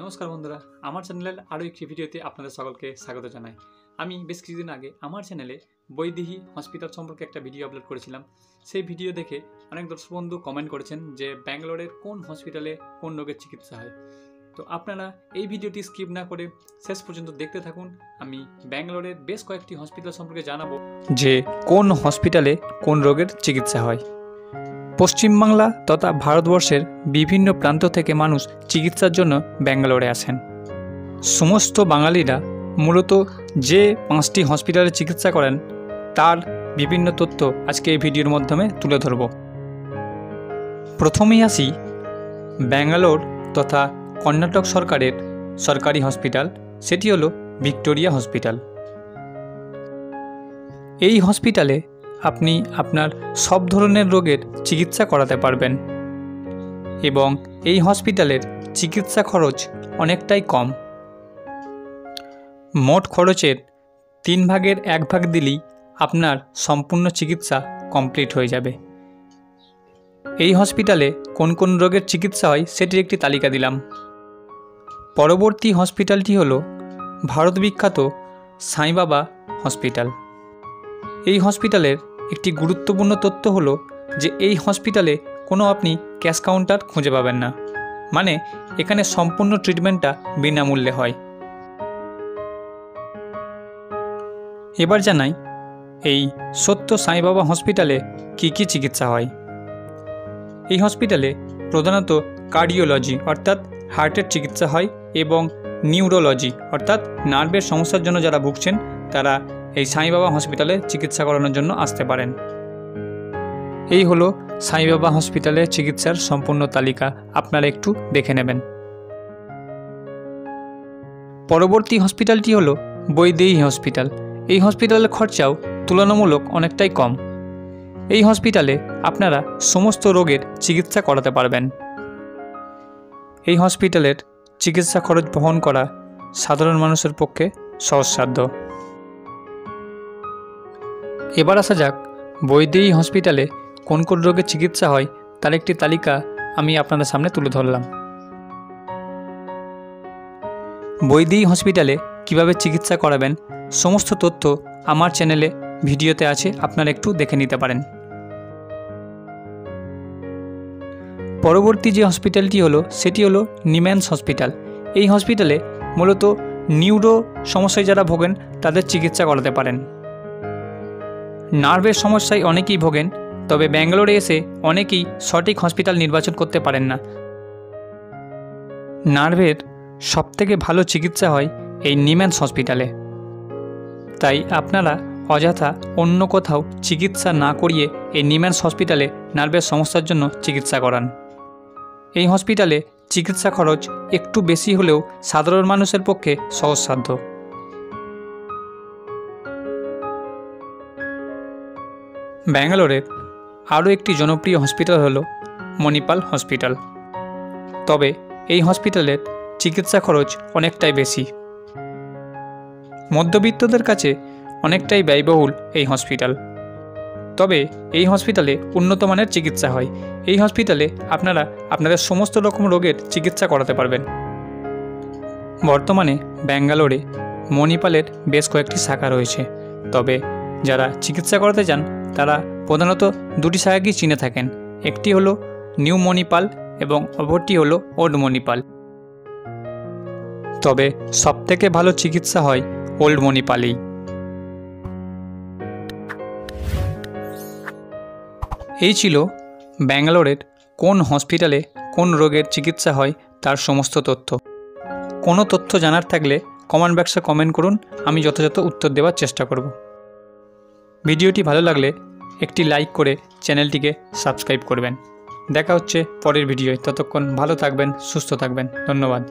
নমস্কার বন্ধুরা, আমার চ্যানেলের আরও একটি ভিডিওতে আপনাদের সকলকে স্বাগত জানাই। আমি বেশ কিছুদিন আগে আমার চ্যানেলে বৈদেহী হসপিটাল সম্পর্কে একটা ভিডিও আপলোড করেছিলাম। সেই ভিডিও দেখে অনেক দর্শক বন্ধু কমেন্ট করেছেন যে ব্যাঙ্গালোরের কোন হসপিটালে কোন রোগের চিকিৎসা হয়। তো আপনারা এই ভিডিওটি স্কিপ না করে শেষ পর্যন্ত দেখতে থাকুন। আমি ব্যাঙ্গালোরের বেশ কয়েকটি হসপিটাল সম্পর্কে জানাবো যে কোন হসপিটালে কোন রোগের চিকিৎসা হয়। পশ্চিমবাংলা তথা ভারতবর্ষের বিভিন্ন প্রান্ত থেকে মানুষ চিকিৎসার জন্য ব্যাঙ্গালোরে আসেন। সমস্ত বাঙালিরা মূলত যে 5টি হসপিটালে চিকিৎসা করেন তার বিভিন্ন তথ্য আজকে এই ভিডিওর মাধ্যমে তুলে ধরব। প্রথমেই আসি ব্যাঙ্গালোর তথা কর্ণাটক সরকারের সরকারি হসপিটাল, সেটি হলো ভিক্টোরিয়া হসপিটাল। এই হসপিটালে আপনি আপনার সব ধরনের রোগের চিকিৎসা করাতে পারবেন এবং এই হসপিটালের চিকিৎসা খরচ অনেকটাই কম। মোট খরচের 3 ভাগের 1 ভাগ দিলেই আপনার সম্পূর্ণ চিকিৎসা কমপ্লিট হয়ে যাবে। এই হসপিটালে কোন কোন রোগের চিকিৎসা হয় সেটির একটি তালিকা দিলাম। পরবর্তী হসপিটালটি হলো ভারত বিখ্যাত সাই বাবা হসপিটাল। এই হসপিটালের একটি গুরুত্বপূর্ণ তথ্য হলো যে এই হসপিটালে কোনো আপনি ক্যাশ কাউন্টার খুঁজে পাবেন না, মানে এখানে সম্পূর্ণ ট্রিটমেন্টটা বিনামূল্যে হয়। এবার জানাই এই সত্য সাই বাবা হসপিটালে কী কী চিকিৎসা হয়। এই হসপিটালে প্রধানত কার্ডিওলজি অর্থাৎ হার্টের চিকিৎসা হয় এবং নিউরোলজি অর্থাৎ নার্ভের সমস্যার জন্য যারা ভুগছেন তারা এই সাই বাবা হসপিটালে চিকিৎসা করানোর জন্য আসতে পারেন। এই হলো সাই বাবা হসপিটালের চিকিৎসার সম্পূর্ণ তালিকা, আপনারা একটু দেখে নেবেন। পরবর্তী হসপিটালটি হলো বৈদেহী হসপিটাল। এই হসপিটালের খরচাও তুলনামূলক অনেকটাই কম। এই হসপিটালে আপনারা সমস্ত রোগের চিকিৎসা করাতে পারবেন। এই হসপিটালের চিকিৎসা খরচ বহন করা সাধারণ মানুষের পক্ষে সহজসাধ্য। এবার আসা যাক বৈদেহী হসপিটালে কোন কোন রোগের চিকিৎসা হয় তার একটি তালিকা আমি আপনাদের সামনে তুলে ধরলাম। বৈদেহী হসপিটালে কিভাবে চিকিৎসা করাবেন সমস্ত তথ্য আমার চ্যানেলে ভিডিওতে আছে, আপনারা একটু দেখে নিতে পারেন। পরবর্তী যে হসপিটালটি হলো সেটি হলো নিম্যান্স হসপিটাল। এই হসপিটালে মূলত নিউরো সমস্যায় যারা ভোগেন তাদের চিকিৎসা করাতে পারেন। নার্ভের সমস্যায় অনেকেই ভোগেন, তবে ব্যাঙ্গালোরে এসে অনেকেই সঠিক হসপিটাল নির্বাচন করতে পারেন না। নার্ভের সবথেকে ভালো চিকিৎসা হয় এই নিম্যান্স হসপিটালে, তাই আপনারা অযথা অন্য কোথাও চিকিৎসা না করিয়ে এই নিম্যান্স হসপিটালে নার্ভের সমস্যার জন্য চিকিৎসা করান। এই হসপিটালে চিকিৎসা খরচ একটু বেশি হলেও সাধারণ মানুষের পক্ষে সহজসাধ্য। ব্যাঙ্গালোরের আরও একটি জনপ্রিয় হসপিটাল হলো মণিপাল হসপিটাল, তবে এই হসপিটালের চিকিৎসা খরচ অনেকটাই বেশি। মধ্যবিত্তদের কাছে অনেকটাই ব্যয়বহুল এই হসপিটাল, তবে এই হসপিটালে উন্নত মানের চিকিৎসা হয়। এই হসপিটালে আপনারা আপনাদের সমস্ত রকম রোগের চিকিৎসা করাতে পারবেন। বর্তমানে ব্যাঙ্গালোরে মণিপালের বেশ কয়েকটি শাখা রয়েছে, তবে যারা চিকিৎসা করাতে চান তারা প্রধানত 2টি শাখাকেই চিনে থাকেন। একটি হলো নিউ মণিপাল এবং অপরটি হলো ওল্ড মণিপাল, তবে সবথেকে ভালো চিকিৎসা হয় ওল্ড মণিপালেই। এই ছিল ব্যাঙ্গালোরের কোন হসপিটালে কোন রোগের চিকিৎসা হয় তার সমস্ত তথ্য। কোনো তথ্য জানার থাকলে কমেন্ট বক্সে কমেন্ট করুন, আমি যথাযথ উত্তর দেওয়ার চেষ্টা করব। ভিডিওটি ভালো লাগলে একটি লাইক করে চ্যানেলটিকে সাবস্ক্রাইব করবেন। দেখা হচ্ছে পরের ভিডিওয়, ততক্ষণ ভালো থাকবেন, সুস্থ থাকবেন। ধন্যবাদ।